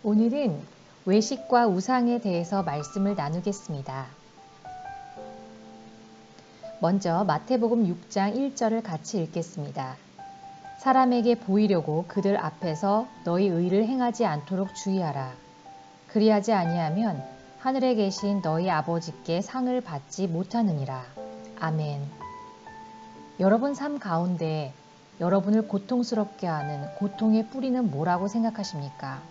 오늘은 외식과 우상에 대해서 말씀을 나누겠습니다. 먼저 마태복음 6장 1절을 같이 읽겠습니다. 사람에게 보이려고 그들 앞에서 너희 의를 행하지 않도록 주의하라. 그리하지 아니하면 하늘에 계신 너희 아버지께 상을 받지 못하느니라. 아멘. 여러분 삶 가운데 여러분을 고통스럽게 하는 고통의 뿌리는 뭐라고 생각하십니까?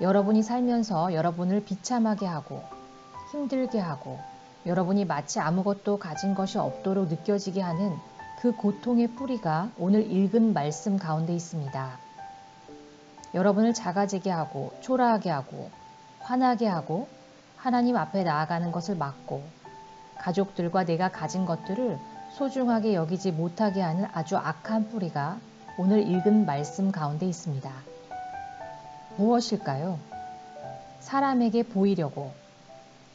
여러분이 살면서 여러분을 비참하게 하고 힘들게 하고 여러분이 마치 아무것도 가진 것이 없도록 느껴지게 하는 그 고통의 뿌리가 오늘 읽은 말씀 가운데 있습니다. 여러분을 작아지게 하고 초라하게 하고 화나게 하고 하나님 앞에 나아가는 것을 막고 가족들과 내가 가진 것들을 소중하게 여기지 못하게 하는 아주 악한 뿌리가 오늘 읽은 말씀 가운데 있습니다. 무엇일까요? 사람에게 보이려고.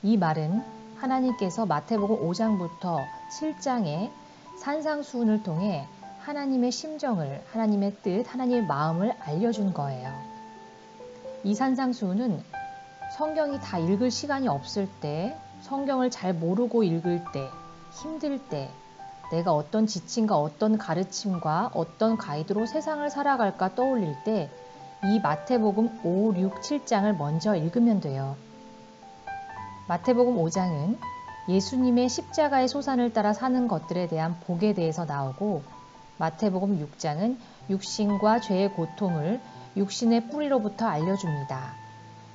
이 말은 하나님께서 마태복음 5장부터 7장의 산상수훈을 통해 하나님의 심정을, 하나님의 뜻, 하나님의 마음을 알려준 거예요. 이 산상수훈은 성경이 다 읽을 시간이 없을 때, 성경을 잘 모르고 읽을 때, 힘들 때, 내가 어떤 지침과 어떤 가르침과 어떤 가이드로 세상을 살아갈까 떠올릴 때 이 마태복음 5, 6, 7장을 먼저 읽으면 돼요. 마태복음 5장은 예수님의 십자가의 소산을 따라 사는 것들에 대한 복에 대해서 나오고 마태복음 6장은 육신과 죄의 고통을 육신의 뿌리로부터 알려줍니다.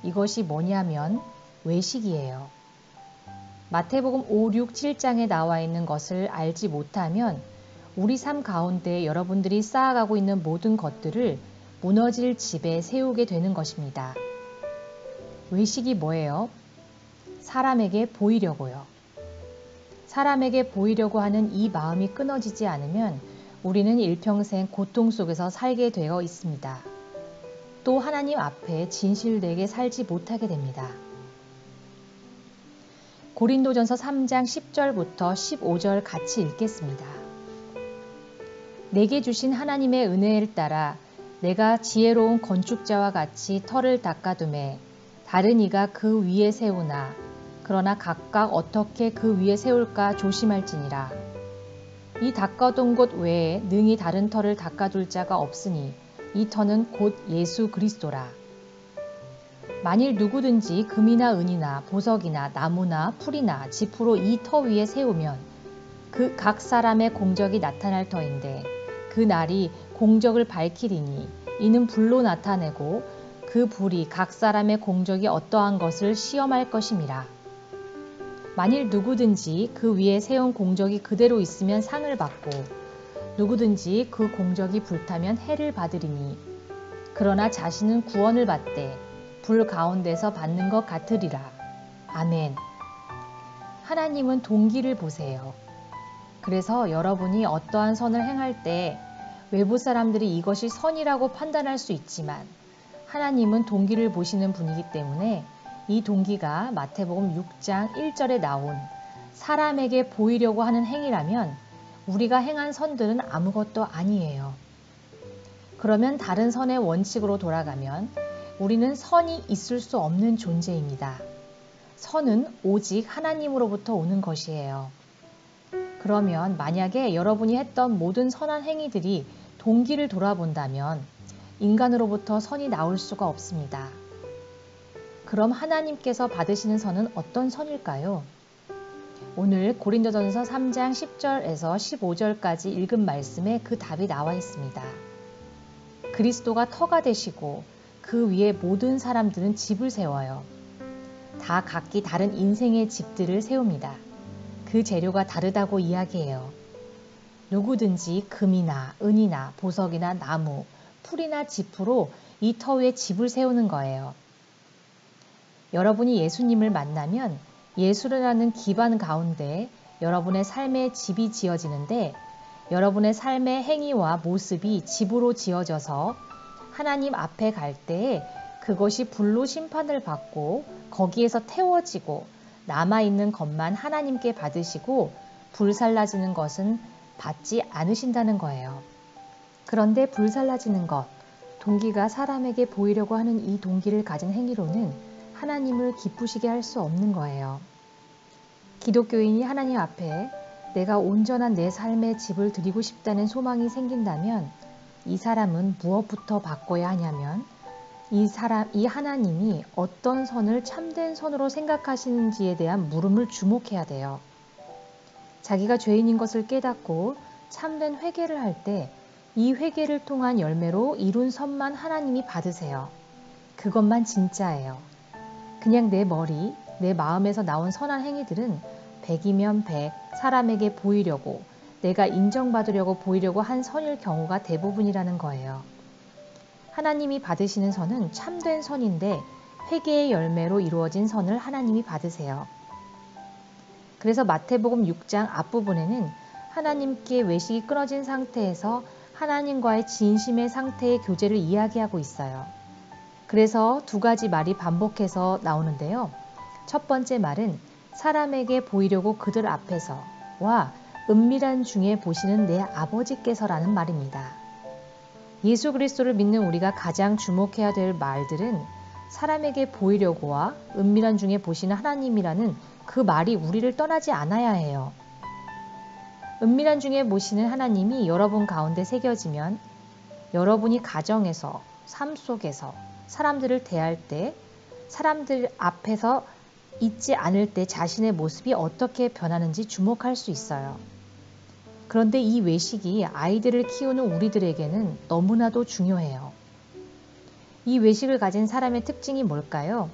이것이 뭐냐면 외식이에요. 마태복음 5, 6, 7장에 나와 있는 것을 알지 못하면 우리 삶 가운데 여러분들이 쌓아가고 있는 모든 것들을 무너질 집에 세우게 되는 것입니다. 외식이 뭐예요? 사람에게 보이려고요. 사람에게 보이려고 하는 이 마음이 끊어지지 않으면 우리는 일평생 고통 속에서 살게 되어 있습니다. 또 하나님 앞에 진실되게 살지 못하게 됩니다. 고린도전서 3장 10절부터 15절 같이 읽겠습니다. 내게 주신 하나님의 은혜를 따라 내가 지혜로운 건축자와 같이 터를 닦아두매 다른 이가 그 위에 세우나 그러나 각각 어떻게 그 위에 세울까 조심할지니라. 이 닦아둔 곳 외에 능히 다른 터를 닦아둘 자가 없으니 이 터는 곧 예수 그리스도라. 만일 누구든지 금이나 은이나 보석이나 나무나 풀이나 지푸로 이 터 위에 세우면 그 각 사람의 공적이 나타날 터인데 그 날이 공적을 밝히리니 이는 불로 나타내고 그 불이 각 사람의 공적이 어떠한 것을 시험할 것임이라. 만일 누구든지 그 위에 세운 공적이 그대로 있으면 상을 받고 누구든지 그 공적이 불타면 해를 받으리니 그러나 자신은 구원을 받되 불 가운데서 받는 것 같으리라. 아멘. 하나님은 동기를 보세요. 그래서 여러분이 어떠한 선을 행할 때 외부 사람들이 이것이 선이라고 판단할 수 있지만 하나님은 동기를 보시는 분이기 때문에 이 동기가 마태복음 6장 1절에 나온 사람에게 보이려고 하는 행위라면 우리가 행한 선들은 아무것도 아니에요. 그러면 다른 선의 원칙으로 돌아가면 우리는 선이 있을 수 없는 존재입니다. 선은 오직 하나님으로부터 오는 것이에요. 그러면 만약에 여러분이 했던 모든 선한 행위들이 동기를 돌아본다면 인간으로부터 선이 나올 수가 없습니다. 그럼 하나님께서 받으시는 선은 어떤 선일까요? 오늘 고린도전서 3장 10절에서 15절까지 읽은 말씀에 그 답이 나와 있습니다. 그리스도가 터가 되시고 그 위에 모든 사람들은 집을 세워요. 다 각기 다른 인생의 집들을 세웁니다. 그 재료가 다르다고 이야기해요. 누구든지 금이나 은이나 보석이나 나무, 풀이나 지푸로 이 터 위에 집을 세우는 거예요. 여러분이 예수님을 만나면 예수라는 기반 가운데 여러분의 삶의 집이 지어지는데 여러분의 삶의 행위와 모습이 집으로 지어져서 하나님 앞에 갈 때에 그것이 불로 심판을 받고 거기에서 태워지고 남아있는 것만 하나님께 받으시고 불살라지는 것은 받지 않으신다는 거예요. 그런데 불살라지는 것, 동기가 사람에게 보이려고 하는 이 동기를 가진 행위로는 하나님을 기쁘시게 할 수 없는 거예요. 기독교인이 하나님 앞에 내가 온전한 내 삶의 집을 드리고 싶다는 소망이 생긴다면 이 사람은 무엇부터 바꿔야 하냐면 이 하나님이 어떤 선을 참된 선으로 생각하시는지에 대한 물음을 주목해야 돼요. 자기가 죄인인 것을 깨닫고 참된 회개를 할 때 이 회개를 통한 열매로 이룬 선만 하나님이 받으세요. 그것만 진짜예요. 그냥 내 머리, 내 마음에서 나온 선한 행위들은 100이면 100, 사람에게 보이려고, 내가 인정받으려고 보이려고 한 선일 경우가 대부분이라는 거예요. 하나님이 받으시는 선은 참된 선인데 회개의 열매로 이루어진 선을 하나님이 받으세요. 그래서 마태복음 6장 앞부분에는 하나님께 외식이 끊어진 상태에서 하나님과의 진심의 상태의 교제를 이야기하고 있어요. 그래서 두 가지 말이 반복해서 나오는데요. 첫 번째 말은 사람에게 보이려고 그들 앞에서와 은밀한 중에 보시는 내 아버지께서라는 말입니다. 예수 그리스도를 믿는 우리가 가장 주목해야 될 말들은 사람에게 보이려고와 은밀한 중에 보시는 하나님이라는 그 말이 우리를 떠나지 않아야 해요. 은밀한 중에 보시는 하나님이 여러분 가운데 새겨지면 여러분이 가정에서, 삶 속에서 사람들을 대할 때, 사람들 앞에서 있지 않을 때 자신의 모습이 어떻게 변하는지 주목할 수 있어요. 그런데 이 외식이 아이들을 키우는 우리들에게는 너무나도 중요해요. 이 외식을 가진 사람의 특징이 뭘까요?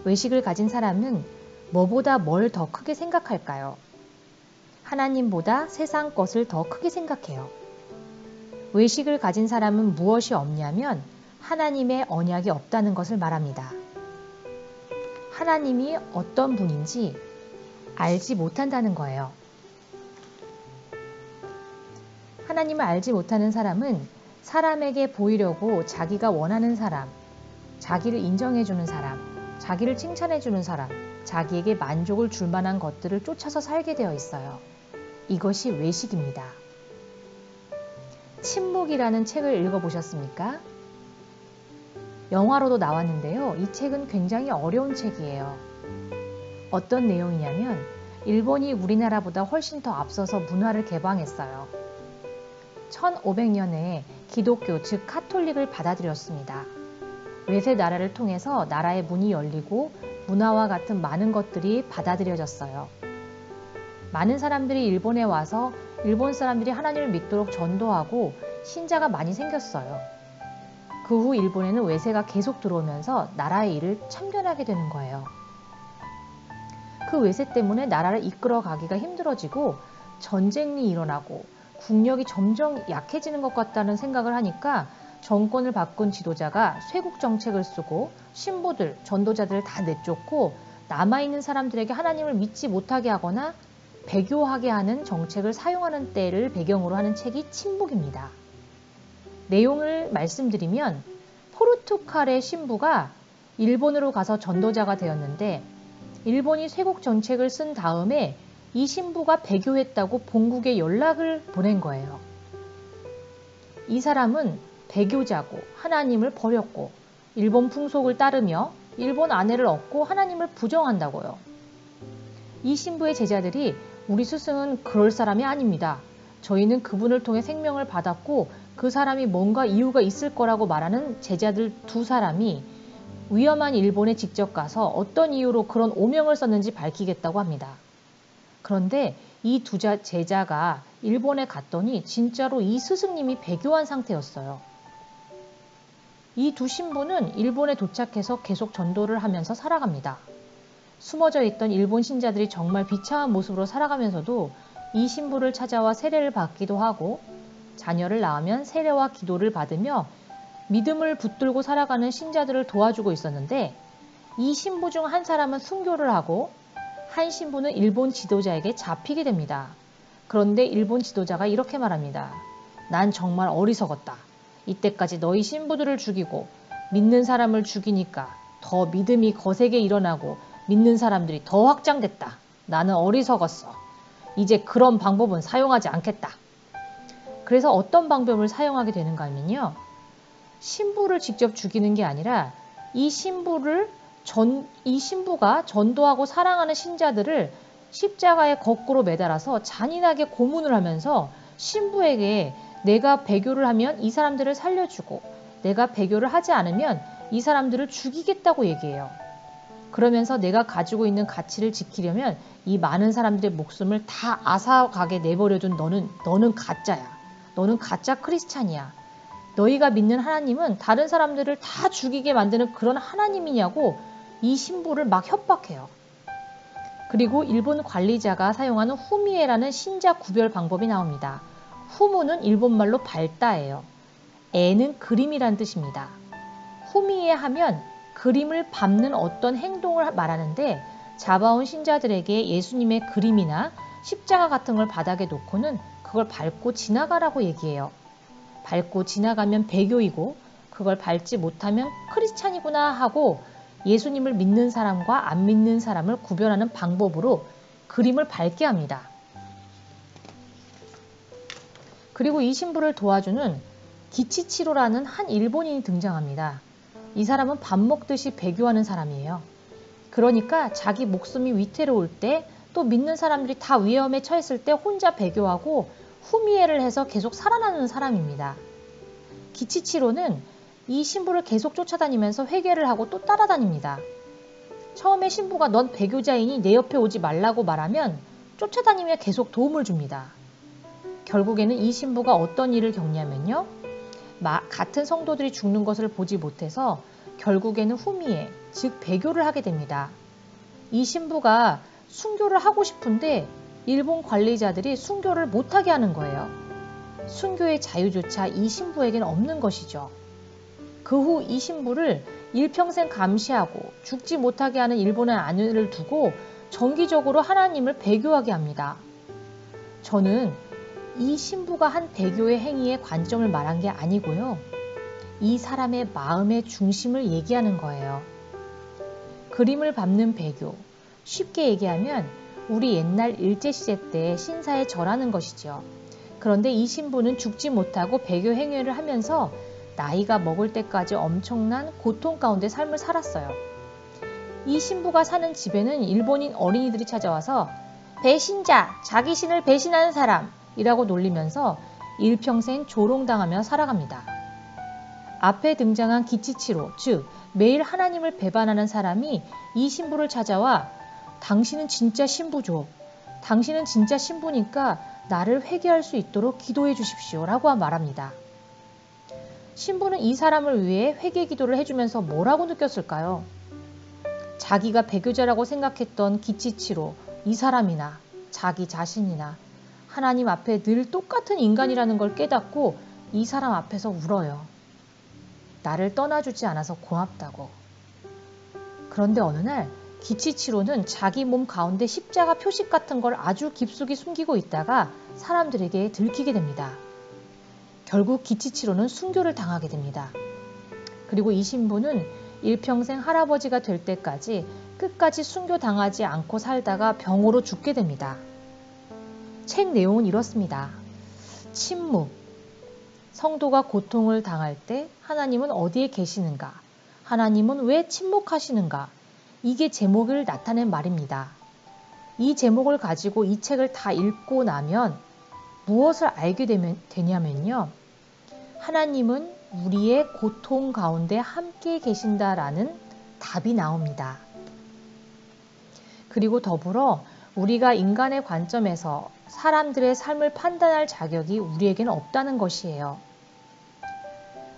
외식을 가진 사람은 뭐보다 뭘 더 크게 생각할까요? 하나님보다 세상 것을 더 크게 생각해요. 외식을 가진 사람은 무엇이 없냐면 하나님의 언약이 없다는 것을 말합니다. 하나님이 어떤 분인지 알지 못한다는 거예요. 하나님을 알지 못하는 사람은 사람에게 보이려고 자기가 원하는 사람, 자기를 인정해주는 사람, 자기를 칭찬해주는 사람, 자기에게 만족을 줄 만한 것들을 쫓아서 살게 되어 있어요. 이것이 외식입니다. 침묵이라는 책을 읽어보셨습니까? 영화로도 나왔는데요. 이 책은 굉장히 어려운 책이에요. 어떤 내용이냐면 일본이 우리나라보다 훨씬 더 앞서서 문화를 개방했어요. 1500년에 기독교, 즉 카톨릭을 받아들였습니다. 외세 나라를 통해서 나라의 문이 열리고 문화와 같은 많은 것들이 받아들여졌어요. 많은 사람들이 일본에 와서 일본 사람들이 하나님을 믿도록 전도하고 신자가 많이 생겼어요. 그 후 일본에는 외세가 계속 들어오면서 나라의 일을 참견하게 되는 거예요. 그 외세 때문에 나라를 이끌어가기가 힘들어지고 전쟁이 일어나고 국력이 점점 약해지는 것 같다는 생각을 하니까 정권을 바꾼 지도자가 쇄국 정책을 쓰고 신부들, 전도자들을 다 내쫓고 남아있는 사람들에게 하나님을 믿지 못하게 하거나 배교하게 하는 정책을 사용하는 때를 배경으로 하는 책이 침묵입니다. 내용을 말씀드리면 포르투갈의 신부가 일본으로 가서 전도자가 되었는데 일본이 쇄국 정책을 쓴 다음에 이 신부가 배교했다고 본국에 연락을 보낸 거예요. 이 사람은 배교자고 하나님을 버렸고 일본 풍속을 따르며 일본 아내를 얻고 하나님을 부정한다고요. 이 신부의 제자들이 우리 스승은 그럴 사람이 아닙니다. 저희는 그분을 통해 생명을 받았고 그 사람이 뭔가 이유가 있을 거라고 말하는 제자들 두 사람이 위험한 일본에 직접 가서 어떤 이유로 그런 오명을 썼는지 밝히겠다고 합니다. 그런데 이 두 제자가 일본에 갔더니 진짜로 이 스승님이 배교한 상태였어요. 이 두 신부는 일본에 도착해서 계속 전도를 하면서 살아갑니다. 숨어져 있던 일본 신자들이 정말 비참한 모습으로 살아가면서도 이 신부를 찾아와 세례를 받기도 하고 자녀를 낳으면 세례와 기도를 받으며 믿음을 붙들고 살아가는 신자들을 도와주고 있었는데 이 신부 중 한 사람은 순교를 하고 한 신부는 일본 지도자에게 잡히게 됩니다. 그런데 일본 지도자가 이렇게 말합니다. 난 정말 어리석었다. 이때까지 너희 신부들을 죽이고 믿는 사람을 죽이니까 더 믿음이 거세게 일어나고 믿는 사람들이 더 확장됐다. 나는 어리석었어. 이제 그런 방법은 사용하지 않겠다. 그래서 어떤 방법을 사용하게 되는가 하면요. 신부를 직접 죽이는 게 아니라 이 신부가 전도하고 사랑하는 신자들을 십자가에 거꾸로 매달아서 잔인하게 고문을 하면서 신부에게 내가 배교를 하면 이 사람들을 살려주고 내가 배교를 하지 않으면 이 사람들을 죽이겠다고 얘기해요. 그러면서 내가 가지고 있는 가치를 지키려면 이 많은 사람들의 목숨을 다 앗아가게 내버려둔 너는 가짜야. 너는 가짜 크리스찬이야. 너희가 믿는 하나님은 다른 사람들을 다 죽이게 만드는 그런 하나님이냐고 이 신부를 막 협박해요. 그리고 일본 관리자가 사용하는 후미에라는 신자 구별 방법이 나옵니다. 후무는 일본말로 밝다예요. 에는 그림이란 뜻입니다. 후미에 하면 그림을 밟는 어떤 행동을 말하는데 잡아온 신자들에게 예수님의 그림이나 십자가 같은 걸 바닥에 놓고는 그걸 밟고 지나가라고 얘기해요. 밟고 지나가면 배교이고 그걸 밟지 못하면 크리스찬이구나 하고 예수님을 믿는 사람과 안 믿는 사람을 구별하는 방법으로 그림을 밟게 합니다. 그리고 이 신부를 도와주는 기치치로라는 한 일본인이 등장합니다. 이 사람은 밥 먹듯이 배교하는 사람이에요. 그러니까 자기 목숨이 위태로울 때 또 믿는 사람들이 다 위험에 처했을 때 혼자 배교하고 후미에를 해서 계속 살아나는 사람입니다. 기치치로는 이 신부를 계속 쫓아다니면서 회개를 하고 또 따라다닙니다. 처음에 신부가 넌 배교자이니 내 옆에 오지 말라고 말하면 쫓아다니며 계속 도움을 줍니다. 결국에는 이 신부가 어떤 일을 겪냐면요. 같은 성도들이 죽는 것을 보지 못해서 결국에는 후미에, 즉 배교를 하게 됩니다. 이 신부가 순교를 하고 싶은데 일본 관리자들이 순교를 못하게 하는 거예요. 순교의 자유조차 이 신부에게는 없는 것이죠. 그 후 이 신부를 일평생 감시하고 죽지 못하게 하는 일본의 아내를 두고 정기적으로 하나님을 배교하게 합니다. 저는 이 신부가 한 배교의 행위의 관점을 말한 게 아니고요. 이 사람의 마음의 중심을 얘기하는 거예요. 그림을 밟는 배교, 쉽게 얘기하면 우리 옛날 일제시대 때 신사에 절하는 것이죠. 그런데 이 신부는 죽지 못하고 배교 행위를 하면서 나이가 먹을 때까지 엄청난 고통 가운데 삶을 살았어요. 이 신부가 사는 집에는 일본인 어린이들이 찾아와서 배신자, 자기 신을 배신하는 사람 이라고 놀리면서 일평생 조롱당하며 살아갑니다. 앞에 등장한 기치치로, 즉 매일 하나님을 배반하는 사람이 이 신부를 찾아와 당신은 진짜 신부죠. 당신은 진짜 신부니까 나를 회개할 수 있도록 기도해 주십시오 라고 말합니다. 신부는 이 사람을 위해 회개 기도를 해주면서 뭐라고 느꼈을까요? 자기가 배교자라고 생각했던 기치치로 이 사람이나 자기 자신이나 하나님 앞에 늘 똑같은 인간이라는 걸 깨닫고 이 사람 앞에서 울어요. 나를 떠나주지 않아서 고맙다고. 그런데 어느 날 기치치로는 자기 몸 가운데 십자가 표식 같은 걸 아주 깊숙이 숨기고 있다가 사람들에게 들키게 됩니다. 결국 기치치로는 순교를 당하게 됩니다. 그리고 이 신부는 일평생 할아버지가 될 때까지 끝까지 순교당하지 않고 살다가 병으로 죽게 됩니다. 책 내용은 이렇습니다. 침묵. 성도가 고통을 당할 때 하나님은 어디에 계시는가? 하나님은 왜 침묵하시는가? 이게 제목을 나타낸 말입니다. 이 제목을 가지고 이 책을 다 읽고 나면 무엇을 알게 되냐면요. 하나님은 우리의 고통 가운데 함께 계신다라는 답이 나옵니다. 그리고 더불어 우리가 인간의 관점에서 사람들의 삶을 판단할 자격이 우리에게는 없다는 것이에요.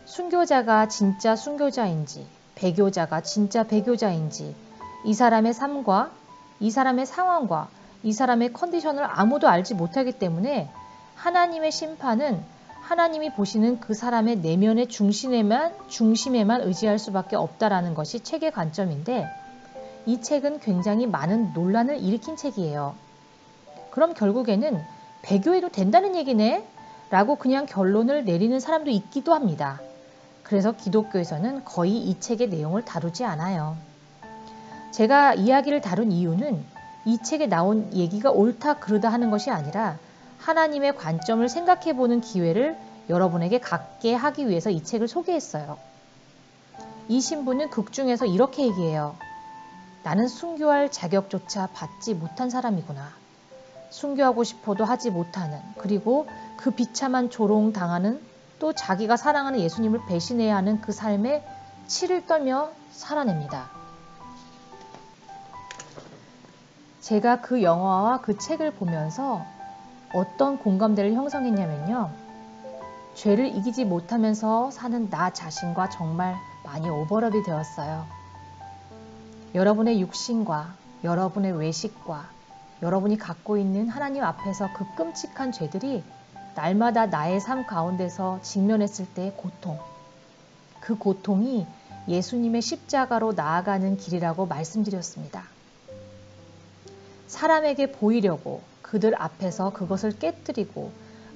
순교자가 진짜 순교자인지, 배교자가 진짜 배교자인지, 이 사람의 삶과 이 사람의 상황과 이 사람의 컨디션을 아무도 알지 못하기 때문에 하나님의 심판은 하나님이 보시는 그 사람의 내면의 중심에만 의지할 수밖에 없다라는 것이 책의 관점인데 이 책은 굉장히 많은 논란을 일으킨 책이에요. 그럼 결국에는 배교해도 된다는 얘기네? 라고 그냥 결론을 내리는 사람도 있기도 합니다. 그래서 기독교에서는 거의 이 책의 내용을 다루지 않아요. 제가 이야기를 다룬 이유는 이 책에 나온 얘기가 옳다 그르다 하는 것이 아니라 하나님의 관점을 생각해보는 기회를 여러분에게 갖게 하기 위해서 이 책을 소개했어요. 이 신부는 극 중에서 이렇게 얘기해요. 나는 순교할 자격조차 받지 못한 사람이구나. 순교하고 싶어도 하지 못하는, 그리고 그 비참한 조롱당하는, 또 자기가 사랑하는 예수님을 배신해야 하는 그 삶에 치를 떨며 살아냅니다. 제가 그 영화와 그 책을 보면서 어떤 공감대를 형성했냐면요. 죄를 이기지 못하면서 사는 나 자신과 정말 많이 오버랩이 되었어요. 여러분의 육신과 여러분의 외식과 여러분이 갖고 있는 하나님 앞에서 그 끔찍한 죄들이 날마다 나의 삶 가운데서 직면했을 때의 고통, 그 고통이 예수님의 십자가로 나아가는 길이라고 말씀드렸습니다. 사람에게 보이려고 그들 앞에서 그것을 깨뜨리고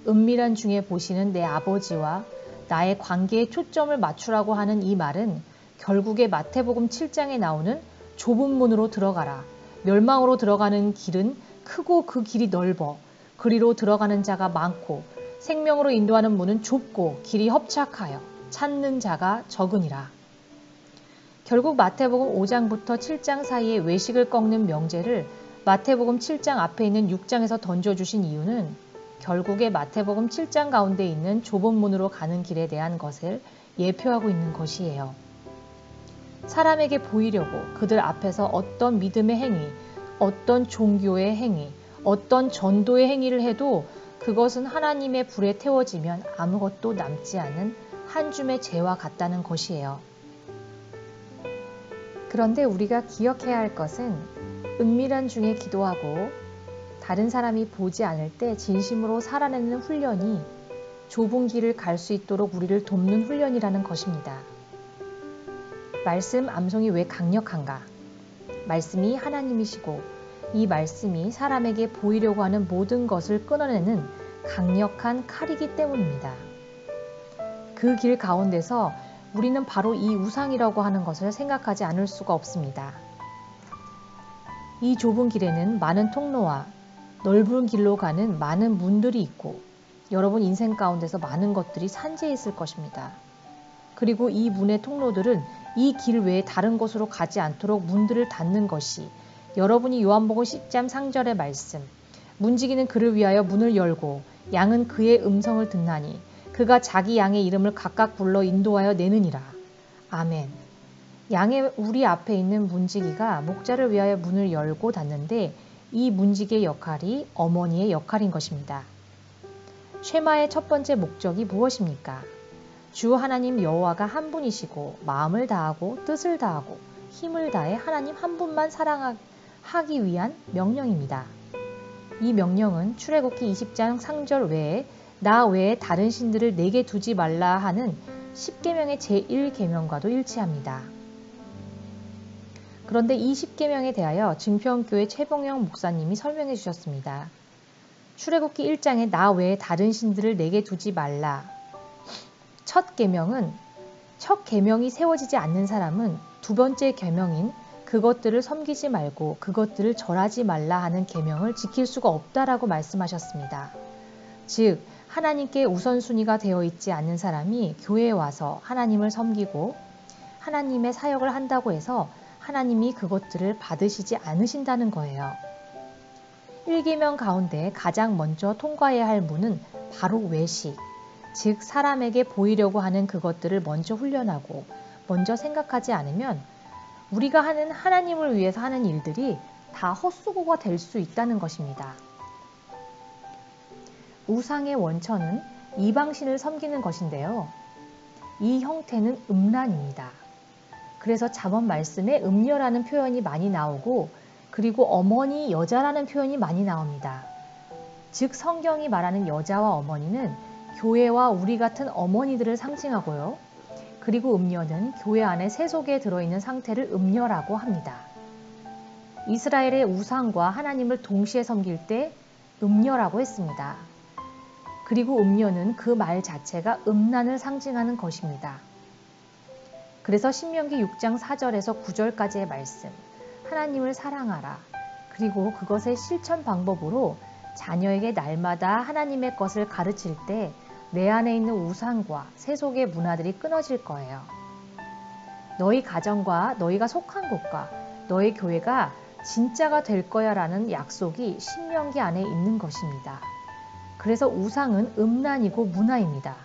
은밀한 중에 보시는 내 아버지와 나의 관계에 초점을 맞추라고 하는 이 말은 결국에 마태복음 7장에 나오는 좁은 문으로 들어가라. 멸망으로 들어가는 길은 크고 그 길이 넓어 그리로 들어가는 자가 많고 생명으로 인도하는 문은 좁고 길이 협착하여 찾는 자가 적으니라. 결국 마태복음 5장부터 7장 사이에 외식을 꺾는 명제를 마태복음 7장 앞에 있는 6장에서 던져주신 이유는 결국에 마태복음 7장 가운데 있는 좁은 문으로 가는 길에 대한 것을 예표하고 있는 것이에요. 사람에게 보이려고 그들 앞에서 어떤 믿음의 행위, 어떤 종교의 행위, 어떤 전도의 행위를 해도 그것은 하나님의 불에 태워지면 아무것도 남지 않은 한 줌의 재와 같다는 것이에요. 그런데 우리가 기억해야 할 것은 은밀한 중에 기도하고 다른 사람이 보지 않을 때 진심으로 살아내는 훈련이 좁은 길을 갈 수 있도록 우리를 돕는 훈련이라는 것입니다. 말씀 암송이 왜 강력한가? 말씀이 하나님이시고 이 말씀이 사람에게 보이려고 하는 모든 것을 끊어내는 강력한 칼이기 때문입니다. 그 길 가운데서 우리는 바로 이 우상이라고 하는 것을 생각하지 않을 수가 없습니다. 이 좁은 길에는 많은 통로와 넓은 길로 가는 많은 문들이 있고 여러분 인생 가운데서 많은 것들이 산재해 있을 것입니다. 그리고 이 문의 통로들은 이 길 외에 다른 곳으로 가지 않도록 문들을 닫는 것이 여러분이 요한복음 10장 상절의 말씀 문지기는 그를 위하여 문을 열고 양은 그의 음성을 듣나니 그가 자기 양의 이름을 각각 불러 인도하여 내느니라. 아멘. 양의 우리 앞에 있는 문지기가 목자를 위하여 문을 열고 닫는데 이 문지기의 역할이 어머니의 역할인 것입니다. 쉐마의 첫 번째 목적이 무엇입니까? 주 하나님 여호와가 한 분이시고 마음을 다하고 뜻을 다하고 힘을 다해 하나님 한 분만 사랑하기 위한 명령입니다. 이 명령은 출애굽기 20장 상절 외에 나 외에 다른 신들을 내게 두지 말라 하는 10계명의 제1계명과도 일치합니다. 그런데 이 10계명에 대하여 증평교회 최봉영 목사님이 설명해 주셨습니다. 출애굽기 1장에 나 외에 다른 신들을 내게 두지 말라. 첫 계명이 세워지지 않는 사람은 두 번째 계명인 그것들을 섬기지 말고 그것들을 절하지 말라 하는 계명을 지킬 수가 없다라고 말씀하셨습니다. 즉 하나님께 우선순위가 되어 있지 않는 사람이 교회에 와서 하나님을 섬기고 하나님의 사역을 한다고 해서 하나님이 그것들을 받으시지 않으신다는 거예요. 1계명 가운데 가장 먼저 통과해야 할 문은 바로 외식, 즉 사람에게 보이려고 하는 그것들을 먼저 훈련하고 먼저 생각하지 않으면 우리가 하는 하나님을 위해서 하는 일들이 다 헛수고가 될 수 있다는 것입니다. 우상의 원천은 이방신을 섬기는 것인데요. 이 형태는 음란입니다. 그래서 잠언 말씀에 음녀라는 표현이 많이 나오고 그리고 어머니 여자라는 표현이 많이 나옵니다. 즉 성경이 말하는 여자와 어머니는 교회와 우리 같은 어머니들을 상징하고요. 그리고 음녀는 교회 안에 세속에 들어있는 상태를 음녀라고 합니다. 이스라엘의 우상과 하나님을 동시에 섬길 때 음녀라고 했습니다. 그리고 음녀는 그 말 자체가 음란을 상징하는 것입니다. 그래서 신명기 6장 4절에서 9절까지의 말씀, 하나님을 사랑하라. 그리고 그것의 실천 방법으로 자녀에게 날마다 하나님의 것을 가르칠 때 내 안에 있는 우상과 세속의 문화들이 끊어질 거예요. 너희 가정과 너희가 속한 곳과 너희 교회가 진짜가 될 거야 라는 약속이 신명기 안에 있는 것입니다. 그래서 우상은 음란이고 문화입니다.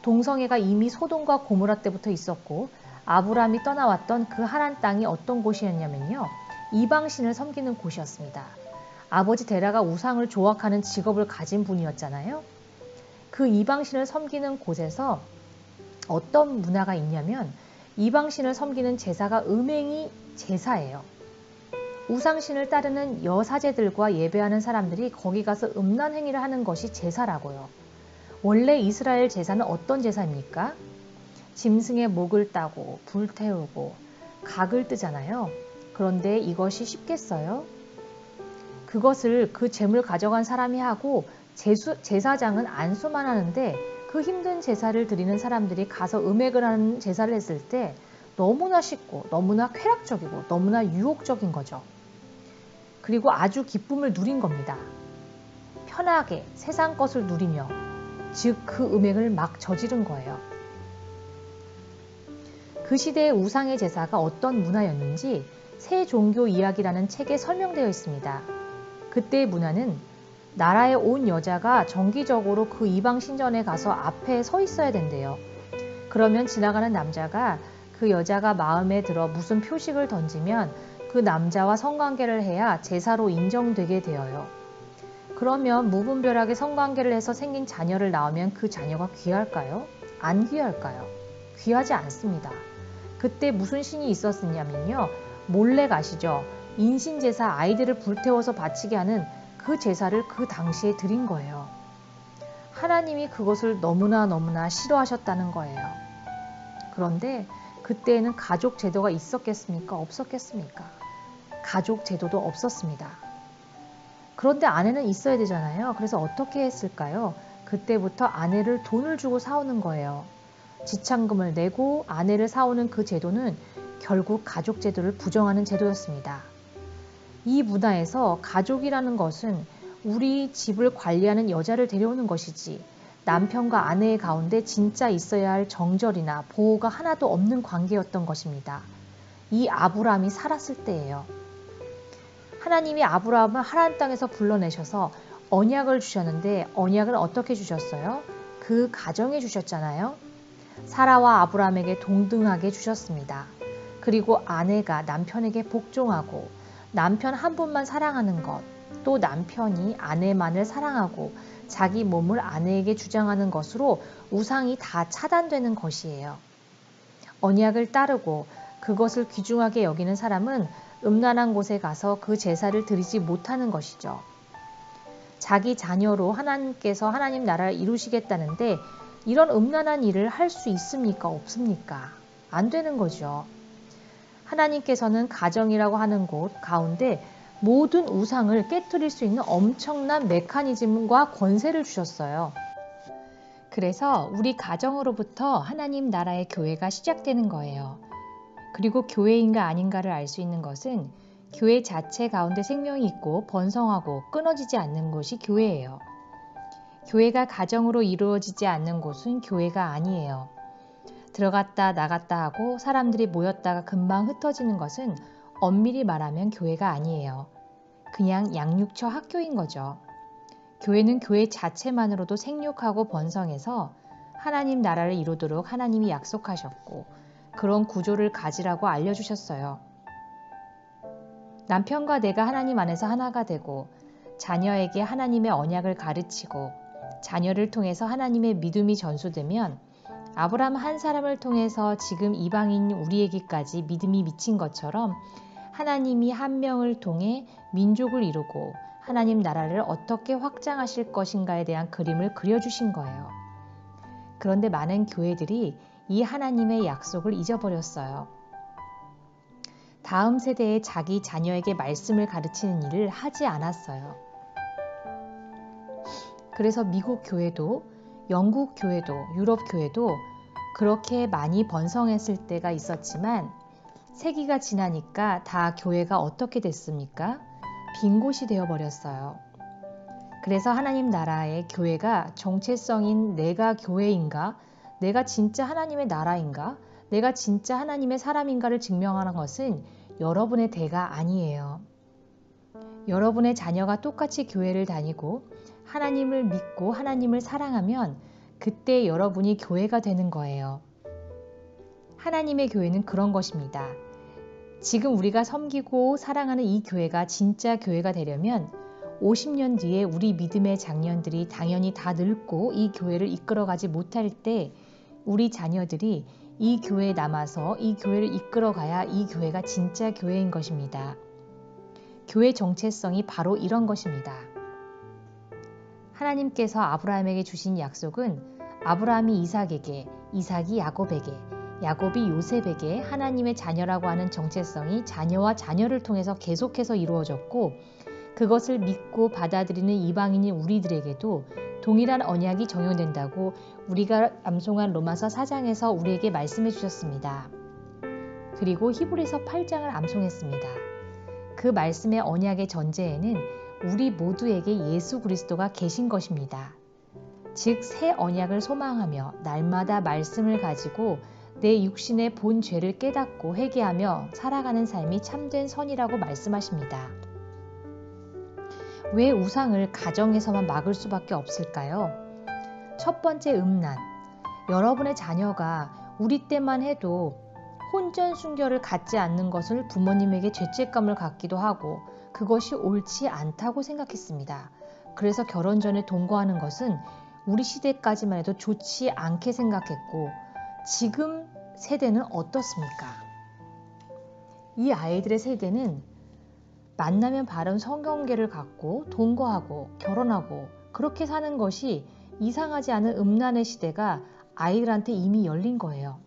동성애가 이미 소돔과 고모라 때부터 있었고 아브라함이 떠나왔던 그 하란 땅이 어떤 곳이었냐면요. 이방신을 섬기는 곳이었습니다. 아버지 데라가 우상을 조악하는 직업을 가진 분이었잖아요. 그 이방신을 섬기는 곳에서 어떤 문화가 있냐면 이방신을 섬기는 제사가 음행이 제사예요. 우상신을 따르는 여사제들과 예배하는 사람들이 거기 가서 음란 행위를 하는 것이 제사라고요. 원래 이스라엘 제사는 어떤 제사입니까? 짐승의 목을 따고 불태우고 각을 뜨잖아요. 그런데 이것이 쉽겠어요? 그것을 그 재물 가져간 사람이 하고 제사장은 안수만 하는데 그 힘든 제사를 드리는 사람들이 가서 음행을 하는 제사를 했을 때 너무나 쉽고 너무나 쾌락적이고 너무나 유혹적인 거죠. 그리고 아주 기쁨을 누린 겁니다. 편하게 세상 것을 누리며 즉 그 음행을 막 저지른 거예요. 그 시대의 우상의 제사가 어떤 문화였는지 새 종교 이야기라는 책에 설명되어 있습니다. 그때의 문화는 나라에 온 여자가 정기적으로 그 이방 신전에 가서 앞에 서 있어야 된대요. 그러면 지나가는 남자가 그 여자가 마음에 들어 무슨 표식을 던지면 그 남자와 성관계를 해야 제사로 인정되게 되어요. 그러면 무분별하게 성관계를 해서 생긴 자녀를 낳으면 그 자녀가 귀할까요? 안 귀할까요? 귀하지 않습니다. 그때 무슨 신이 있었냐면요. 몰래 가시죠. 인신제사 아이들을 불태워서 바치게 하는 그 제사를 그 당시에 드린 거예요. 하나님이 그것을 너무나 싫어하셨다는 거예요. 그런데 그때에는 가족 제도가 있었겠습니까? 없었겠습니까? 가족 제도도 없었습니다. 그런데 아내는 있어야 되잖아요. 그래서 어떻게 했을까요? 그때부터 아내를 돈을 주고 사오는 거예요. 지참금을 내고 아내를 사오는 그 제도는 결국 가족 제도를 부정하는 제도였습니다. 이 문화에서 가족이라는 것은 우리 집을 관리하는 여자를 데려오는 것이지 남편과 아내의 가운데 진짜 있어야 할 정절이나 보호가 하나도 없는 관계였던 것입니다. 이 아브라함이 살았을 때예요. 하나님이 아브라함을 하란 땅에서 불러내셔서 언약을 주셨는데 언약을 어떻게 주셨어요? 그 가정에 주셨잖아요. 사라와 아브라함에게 동등하게 주셨습니다. 그리고 아내가 남편에게 복종하고 남편 한 분만 사랑하는 것, 또 남편이 아내만을 사랑하고 자기 몸을 아내에게 주장하는 것으로 우상이 다 차단되는 것이에요. 언약을 따르고 그것을 귀중하게 여기는 사람은 음란한 곳에 가서 그 제사를 드리지 못하는 것이죠. 자기 자녀로 하나님께서 하나님 나라를 이루시겠다는데 이런 음란한 일을 할 수 있습니까? 없습니까? 안 되는 거죠. 하나님께서는 가정이라고 하는 곳 가운데 모든 우상을 깨트릴 수 있는 엄청난 메커니즘과 권세를 주셨어요. 그래서 우리 가정으로부터 하나님 나라의 교회가 시작되는 거예요. 그리고 교회인가 아닌가를 알 수 있는 것은 교회 자체 가운데 생명이 있고 번성하고 끊어지지 않는 곳이 교회예요. 교회가 가정으로 이루어지지 않는 곳은 교회가 아니에요. 들어갔다 나갔다 하고 사람들이 모였다가 금방 흩어지는 것은 엄밀히 말하면 교회가 아니에요. 그냥 양육처 학교인 거죠. 교회는 교회 자체만으로도 생육하고 번성해서 하나님 나라를 이루도록 하나님이 약속하셨고 그런 구조를 가지라고 알려주셨어요. 남편과 내가 하나님 안에서 하나가 되고 자녀에게 하나님의 언약을 가르치고 자녀를 통해서 하나님의 믿음이 전수되면 아브라함 한 사람을 통해서 지금 이방인 우리에게까지 믿음이 미친 것처럼 하나님이 한 명을 통해 민족을 이루고 하나님 나라를 어떻게 확장하실 것인가에 대한 그림을 그려주신 거예요. 그런데 많은 교회들이 이 하나님의 약속을 잊어버렸어요. 다음 세대에 자기 자녀에게 말씀을 가르치는 일을 하지 않았어요. 그래서 미국 교회도 영국 교회도 유럽 교회도 그렇게 많이 번성했을 때가 있었지만 세기가 지나니까 다 교회가 어떻게 됐습니까? 빈 곳이 되어버렸어요. 그래서 하나님 나라의 교회가 정체성인 내가 교회인가? 내가 진짜 하나님의 나라인가? 내가 진짜 하나님의 사람인가를 증명하는 것은 여러분의 대가 아니에요. 여러분의 자녀가 똑같이 교회를 다니고 하나님을 믿고 하나님을 사랑하면 그때 여러분이 교회가 되는 거예요. 하나님의 교회는 그런 것입니다. 지금 우리가 섬기고 사랑하는 이 교회가 진짜 교회가 되려면 50년 뒤에 우리 믿음의 장년들이 당연히 다 늙고 이 교회를 이끌어가지 못할 때 우리 자녀들이 이 교회에 남아서 이 교회를 이끌어가야 이 교회가 진짜 교회인 것입니다. 교회 정체성이 바로 이런 것입니다. 하나님께서 아브라함에게 주신 약속은 아브라함이 이삭에게, 이삭이 야곱에게, 야곱이 요셉에게 하나님의 자녀라고 하는 정체성이 자녀와 자녀를 통해서 계속해서 이루어졌고 그것을 믿고 받아들이는 이방인인 우리들에게도 동일한 언약이 적용된다고 우리가 암송한 로마서 4장에서 우리에게 말씀해 주셨습니다. 그리고 히브리서 8장을 암송했습니다. 그 말씀의 언약의 전제에는 우리 모두에게 예수 그리스도가 계신 것입니다. 즉 새 언약을 소망하며 날마다 말씀을 가지고 내 육신의 본 죄를 깨닫고 회개하며 살아가는 삶이 참된 선이라고 말씀하십니다. 왜 우상을 가정에서만 막을 수밖에 없을까요? 첫 번째 음란. 여러분의 자녀가 우리 때만 해도 혼전 순결을 갖지 않는 것을 부모님에게 죄책감을 갖기도 하고 그것이 옳지 않다고 생각했습니다. 그래서 결혼 전에 동거하는 것은 우리 시대까지만 해도 좋지 않게 생각했고 지금 세대는 어떻습니까? 이 아이들의 세대는 만나면 바른 성경계를 갖고 동거하고 결혼하고 그렇게 사는 것이 이상하지 않은 음란의 시대가 아이들한테 이미 열린 거예요.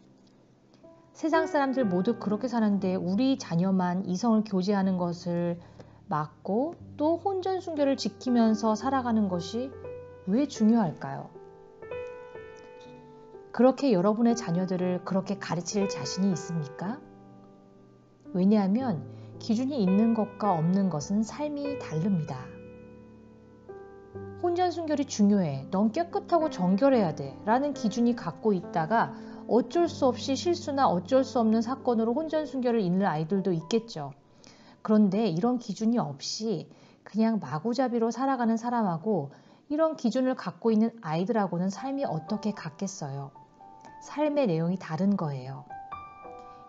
세상 사람들 모두 그렇게 사는데 우리 자녀만 이성을 교제하는 것을 막고 또 혼전 순결을 지키면서 살아가는 것이 왜 중요할까요? 그렇게 여러분의 자녀들을 그렇게 가르칠 자신이 있습니까? 왜냐하면 기준이 있는 것과 없는 것은 삶이 다릅니다. 혼전 순결이 중요해. 넌 깨끗하고 정결해야 돼. 라는 기준이 갖고 있다가 어쩔 수 없이 실수나 어쩔 수 없는 사건으로 혼전 순결을 잃는 아이들도 있겠죠. 그런데 이런 기준이 없이 그냥 마구잡이로 살아가는 사람하고 이런 기준을 갖고 있는 아이들하고는 삶이 어떻게 같겠어요? 삶의 내용이 다른 거예요.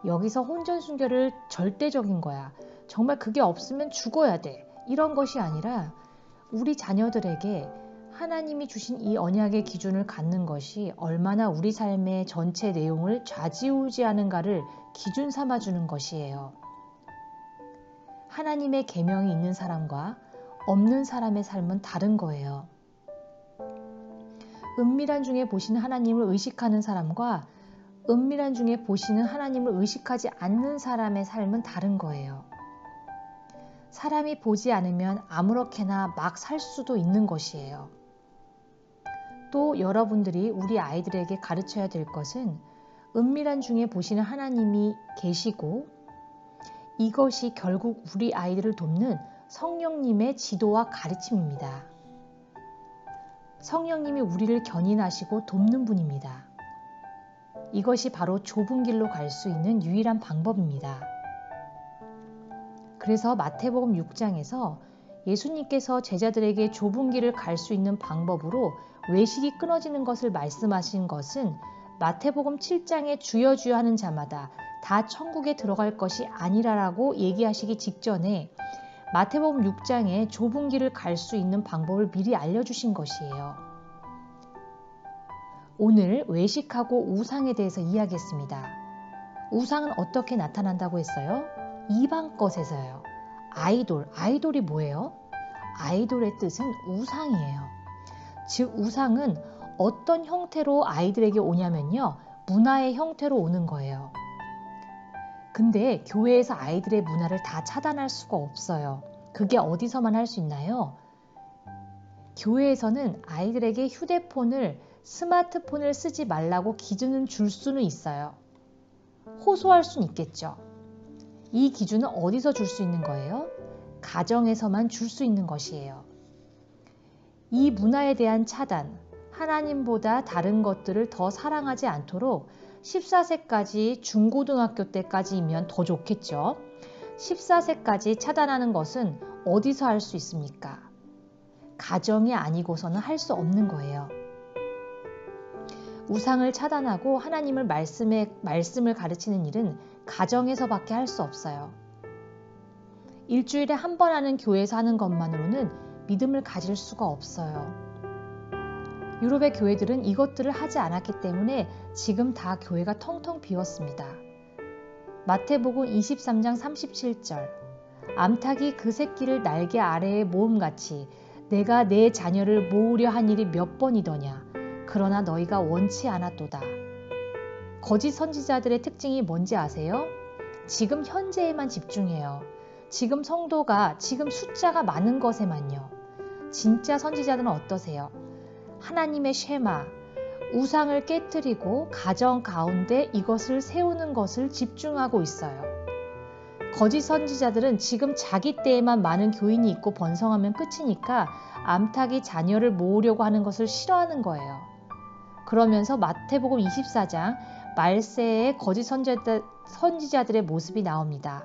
여기서 혼전 순결을 절대적인 거야. 정말 그게 없으면 죽어야 돼. 이런 것이 아니라 우리 자녀들에게 하나님이 주신 이 언약의 기준을 갖는 것이 얼마나 우리 삶의 전체 내용을 좌지우지하는가를 기준 삼아주는 것이에요. 하나님의 계명이 있는 사람과 없는 사람의 삶은 다른 거예요. 은밀한 중에 보시는 하나님을 의식하는 사람과 은밀한 중에 보시는 하나님을 의식하지 않는 사람의 삶은 다른 거예요. 사람이 보지 않으면 아무렇게나 막 살 수도 있는 것이에요. 또 여러분들이 우리 아이들에게 가르쳐야 될 것은 은밀한 중에 보시는 하나님이 계시고 이것이 결국 우리 아이들을 돕는 성령님의 지도와 가르침입니다. 성령님이 우리를 견인하시고 돕는 분입니다. 이것이 바로 좁은 길로 갈 수 있는 유일한 방법입니다. 그래서 마태복음 6장에서 예수님께서 제자들에게 좁은 길을 갈 수 있는 방법으로 외식이 끊어지는 것을 말씀하신 것은 마태복음 7장에 주여 주여 하는 자마다 다 천국에 들어갈 것이 아니라라고 얘기하시기 직전에 마태복음 6장에 좁은 길을 갈 수 있는 방법을 미리 알려주신 것이에요. 오늘 외식하고 우상에 대해서 이야기했습니다. 우상은 어떻게 나타난다고 했어요? 이방 것에서요. 아이돌이 뭐예요? 아이돌의 뜻은 우상이에요. 즉 우상은 어떤 형태로 아이들에게 오냐면요. 문화의 형태로 오는 거예요. 근데 교회에서 아이들의 문화를 다 차단할 수가 없어요. 그게 어디서만 할 수 있나요? 교회에서는 아이들에게 스마트폰을 쓰지 말라고 기준을 줄 수는 있어요. 호소할 수는 있겠죠. 이 기준은 어디서 줄 수 있는 거예요? 가정에서만 줄 수 있는 것이에요. 이 문화에 대한 차단, 하나님보다 다른 것들을 더 사랑하지 않도록 14세까지 중고등학교 때까지이면 더 좋겠죠. 14세까지 차단하는 것은 어디서 할 수 있습니까? 가정이 아니고서는 할 수 없는 거예요. 우상을 차단하고 하나님을 말씀을 가르치는 일은 가정에서밖에 할 수 없어요. 일주일에 한 번 하는 교회에서 하는 것만으로는 믿음을 가질 수가 없어요. 유럽의 교회들은 이것들을 하지 않았기 때문에 지금 다 교회가 텅텅 비었습니다. 마태복음 23장 37절 암탉이 그 새끼를 날개 아래에 모음같이 내가 내 자녀를 모으려 한 일이 몇 번이더냐 그러나 너희가 원치 않았도다. 거짓 선지자들의 특징이 뭔지 아세요? 지금 현재에만 집중해요. 지금 성도가 지금 숫자가 많은 것에만요. 진짜 선지자들은 어떠세요? 하나님의 쉐마, 우상을 깨뜨리고 가정 가운데 이것을 세우는 것을 집중하고 있어요. 거짓 선지자들은 지금 자기 때에만 많은 교인이 있고 번성하면 끝이니까 암탉이 자녀를 모으려고 하는 것을 싫어하는 거예요. 그러면서 마태복음 24장 말세의 거짓 선지자들의 모습이 나옵니다.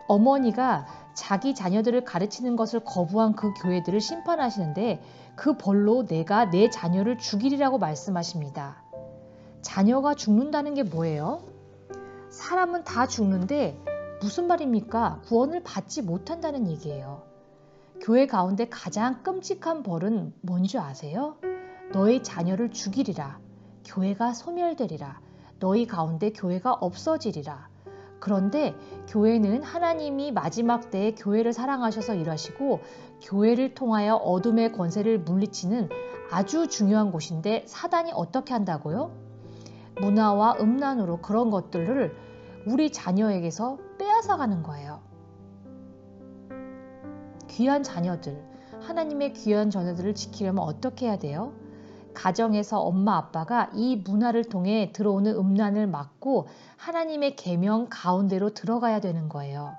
어머니가 자기 자녀들을 가르치는 것을 거부한 그 교회들을 심판하시는데 그 벌로 내가 내 자녀를 죽이리라고 말씀하십니다. 자녀가 죽는다는 게 뭐예요? 사람은 다 죽는데 무슨 말입니까? 구원을 받지 못한다는 얘기예요. 교회 가운데 가장 끔찍한 벌은 뭔지 아세요? 너희 자녀를 죽이리라. 교회가 소멸되리라. 너희 가운데 교회가 없어지리라. 그런데 교회는 하나님이 마지막 때에 교회를 사랑하셔서 일하시고 교회를 통하여 어둠의 권세를 물리치는 아주 중요한 곳인데 사단이 어떻게 한다고요? 문화와 음란으로 그런 것들을 우리 자녀에게서 빼앗아가는 거예요. 귀한 자녀들, 하나님의 귀한 자녀들을 지키려면 어떻게 해야 돼요? 가정에서 엄마 아빠가 이 문화를 통해 들어오는 음란을 막고 하나님의 계명 가운데로 들어가야 되는 거예요.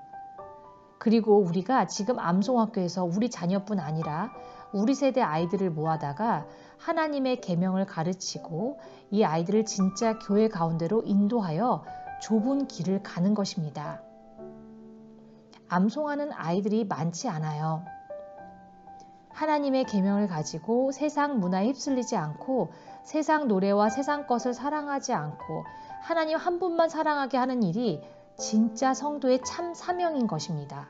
그리고 우리가 지금 암송학교에서 우리 자녀뿐 아니라 우리 세대 아이들을 모아다가 하나님의 계명을 가르치고 이 아이들을 진짜 교회 가운데로 인도하여 좁은 길을 가는 것입니다. 암송하는 아이들이 많지 않아요. 하나님의 계명을 가지고 세상 문화에 휩쓸리지 않고 세상 노래와 세상 것을 사랑하지 않고 하나님 한 분만 사랑하게 하는 일이 진짜 성도의 참 사명인 것입니다.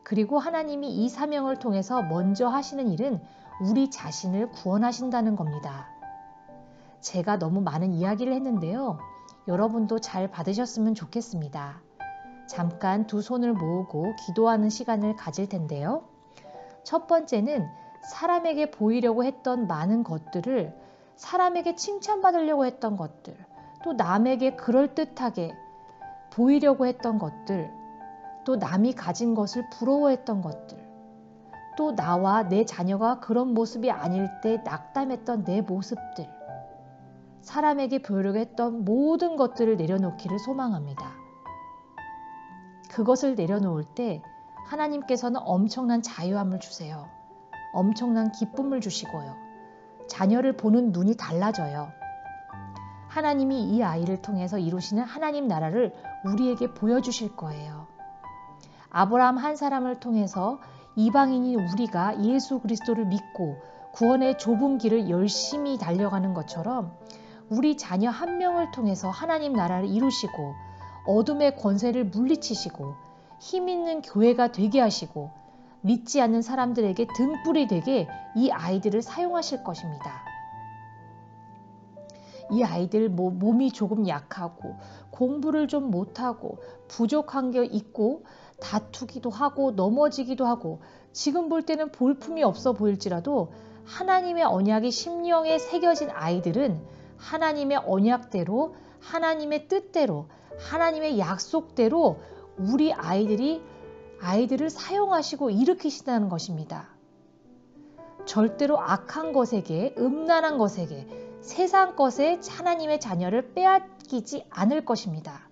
그리고 하나님이 이 사명을 통해서 먼저 하시는 일은 우리 자신을 구원하신다는 겁니다. 제가 너무 많은 이야기를 했는데요. 여러분도 잘 받으셨으면 좋겠습니다. 잠깐 두 손을 모으고 기도하는 시간을 가질 텐데요. 첫 번째는 사람에게 보이려고 했던 많은 것들을 사람에게 칭찬받으려고 했던 것들, 또 남에게 그럴듯하게 보이려고 했던 것들, 또 남이 가진 것을 부러워했던 것들, 또 나와 내 자녀가 그런 모습이 아닐 때 낙담했던 내 모습들, 사람에게 보이려고 했던 모든 것들을 내려놓기를 소망합니다. 그것을 내려놓을 때 하나님께서는 엄청난 자유함을 주세요. 엄청난 기쁨을 주시고요. 자녀를 보는 눈이 달라져요. 하나님이 이 아이를 통해서 이루시는 하나님 나라를 우리에게 보여주실 거예요. 아브라함 한 사람을 통해서 이방인인 우리가 예수 그리스도를 믿고 구원의 좁은 길을 열심히 달려가는 것처럼 우리 자녀 한 명을 통해서 하나님 나라를 이루시고 어둠의 권세를 물리치시고 힘 있는 교회가 되게 하시고 믿지 않는 사람들에게 등불이 되게 이 아이들을 사용하실 것입니다. 이 아이들 몸이 조금 약하고 공부를 좀 못하고 부족한 게 있고 다투기도 하고 넘어지기도 하고 지금 볼 때는 볼품이 없어 보일지라도 하나님의 언약이 심령에 새겨진 아이들은 하나님의 언약대로 하나님의 뜻대로 하나님의 약속대로 우리 아이들을 사용하시고 일으키신다는 것입니다. 절대로 악한 것에게, 음란한 것에게, 세상 것에 하나님의 자녀를 빼앗기지 않을 것입니다.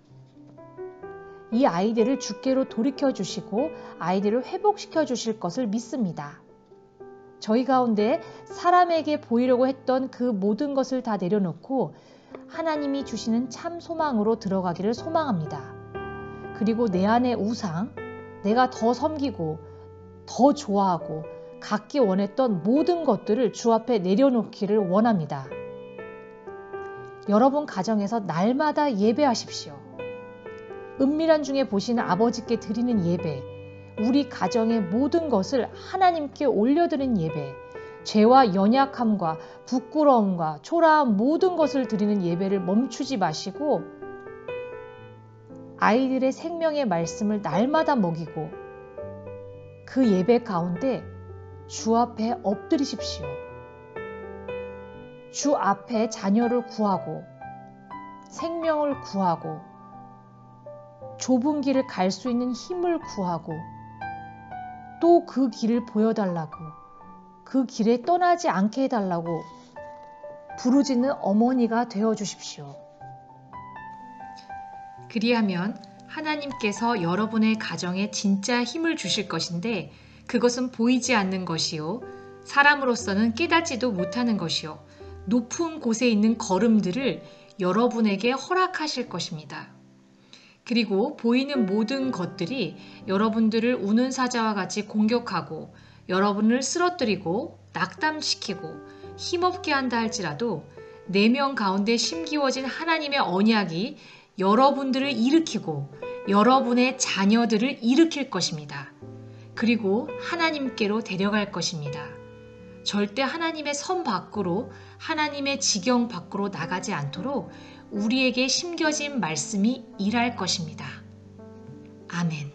이 아이들을 주께로 돌이켜 주시고 아이들을 회복시켜 주실 것을 믿습니다. 저희 가운데 사람에게 보이려고 했던 그 모든 것을 다 내려놓고 하나님이 주시는 참 소망으로 들어가기를 소망합니다. 그리고 내 안의 우상, 내가 더 섬기고 더 좋아하고 갖기 원했던 모든 것들을 주 앞에 내려놓기를 원합니다. 여러분 가정에서 날마다 예배하십시오. 은밀한 중에 보시는 아버지께 드리는 예배, 우리 가정의 모든 것을 하나님께 올려드리는 예배, 죄와 연약함과 부끄러움과 초라한 모든 것을 드리는 예배를 멈추지 마시고 아이들의 생명의 말씀을 날마다 먹이고 그 예배 가운데 주 앞에 엎드리십시오. 주 앞에 자녀를 구하고 생명을 구하고 좁은 길을 갈 수 있는 힘을 구하고 또 그 길을 보여달라고 그 길에 떠나지 않게 해달라고 부르짖는 어머니가 되어주십시오. 그리하면 하나님께서 여러분의 가정에 진짜 힘을 주실 것인데 그것은 보이지 않는 것이요 사람으로서는 깨닫지도 못하는 것이요 높은 곳에 있는 걸음들을 여러분에게 허락하실 것입니다. 그리고 보이는 모든 것들이 여러분들을 우는 사자와 같이 공격하고 여러분을 쓰러뜨리고 낙담시키고 힘없게 한다 할지라도 내면 가운데 심기워진 하나님의 언약이 여러분들을 일으키고 여러분의 자녀들을 일으킬 것입니다. 그리고 하나님께로 데려갈 것입니다. 절대 하나님의 선 밖으로 하나님의 지경 밖으로 나가지 않도록 우리에게 심겨진 말씀이 일할 것입니다. 아멘.